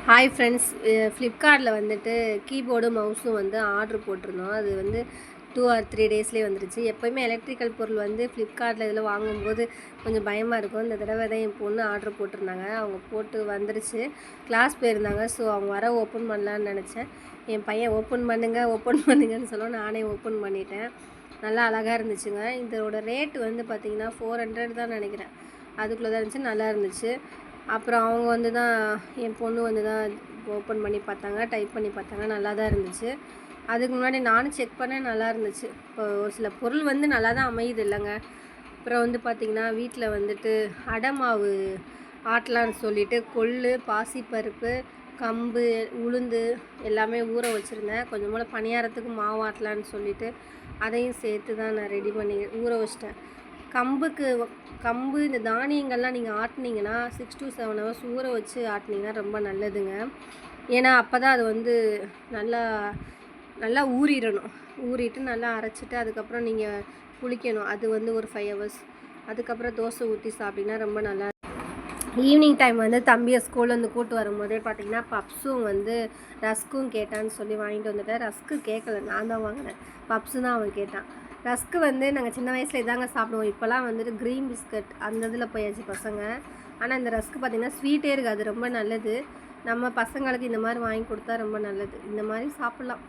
Hi friends, ஃப்ளிப்கார்ட்டில் வந்துட்டு keyboard மவுஸும் வந்து ஆர்டர் போட்டிருந்தோம். அது வந்து 2 or 3 டேஸ்லேயே வந்துருச்சு. எப்போயுமே எலக்ட்ரிக்கல் பொருள் வந்து ஃப்ளிப்கார்ட்டில் இதில் வாங்கும்போது கொஞ்சம் பயமாக இருக்கும். இந்த தடவை தான் என் பொண்ணு ஆர்டர் போட்டிருந்தாங்க. அவங்க போட்டு வந்துருச்சு. கிளாஸ் போயிருந்தாங்க. ஸோ அவங்க வர ஓப்பன் பண்ணலான்னு நினச்சேன். என் பையன் ஓப்பன் பண்ணுங்கன்னு சொல்ல நானே ஓப்பன் பண்ணிட்டேன். நல்லா அழகாக இருந்துச்சுங்க. இதோட ரேட்டு வந்து பார்த்திங்கன்னா 400 தான் நினைக்கிறேன். அதுக்குள்ளே தான் இருந்துச்சு. நல்லா இருந்துச்சு. அப்புறம் அவங்க வந்து தான் என் பொண்ணு வந்து தான் ஓப்பன் பண்ணி பார்த்தாங்க, டைப் பண்ணி பார்த்தாங்க. நல்லா தான் இருந்துச்சு. அதுக்கு முன்னாடி நானும் செக் பண்ணேன், நல்லா இருந்துச்சு. இப்போ ஒரு சில பொருள் வந்து நல்லா தான் அமையுது இல்லைங்க. அப்புறம் வந்து பார்த்திங்கன்னா வீட்டில் வந்துட்டு அடை மாவு ஆட்டலான்னு சொல்லிவிட்டு கொள்ளு, பாசிப்பருப்பு, கம்பு, உளுந்து எல்லாமே ஊற வச்சுருந்தேன். கொஞ்சம் போல் பணியாரத்துக்கு மாவு ஆட்டலான்னு சொல்லிவிட்டு அதையும் சேர்த்து தான் நான் ரெடி பண்ணி ஊற வச்சிட்டேன். கம்பு இந்த தானியங்கள்லாம் நீங்கள் ஆட்டினீங்கன்னா 6 to 7 hours ஊற வச்சு ஆட்டினீங்கன்னா ரொம்ப நல்லதுங்க. ஏன்னா அப்போ தான் அது வந்து நல்லா நல்லா ஊறிடணும். ஊறிட்டு நல்லா அரைச்சிட்டு அதுக்கப்புறம் நீங்கள் புளிக்கணும். அது வந்து ஒரு 5 hours. அதுக்கப்புறம் தோசை ஊற்றி சாப்பிட்டிங்கன்னா ரொம்ப நல்லா. ஈவினிங் டைம் வந்து தம்பியை ஸ்கூல்லேருந்து கூப்பிட்டு வரும்போதே பார்த்திங்கன்னா பப்ஸும் வந்து ரஸ்க்கும் கேட்டான்னு சொல்லி வாங்கிட்டு வந்துட்டேன். ரஸ்க்கு கேட்கல, நான் தான் வாங்கினேன். பப்ஸு தான் அவன் கேட்டான். ரஸ்க்கு வந்து நாங்கள் சின்ன வயசில் இதாங்க சாப்பிடுவோம். இப்போலாம் வந்துட்டு க்ரீன் பிஸ்கட் அந்த இதில் போயாச்சு பசங்க. ஆனால் இந்த ரஸ்க்கு பார்த்திங்கன்னா ஸ்வீட்டே இருக்காது. ரொம்ப நல்லது. நம்ம பசங்களுக்கு இந்த மாதிரி வாங்கி கொடுத்தா ரொம்ப நல்லது. இந்த மாதிரி சாப்பிட்லாம்.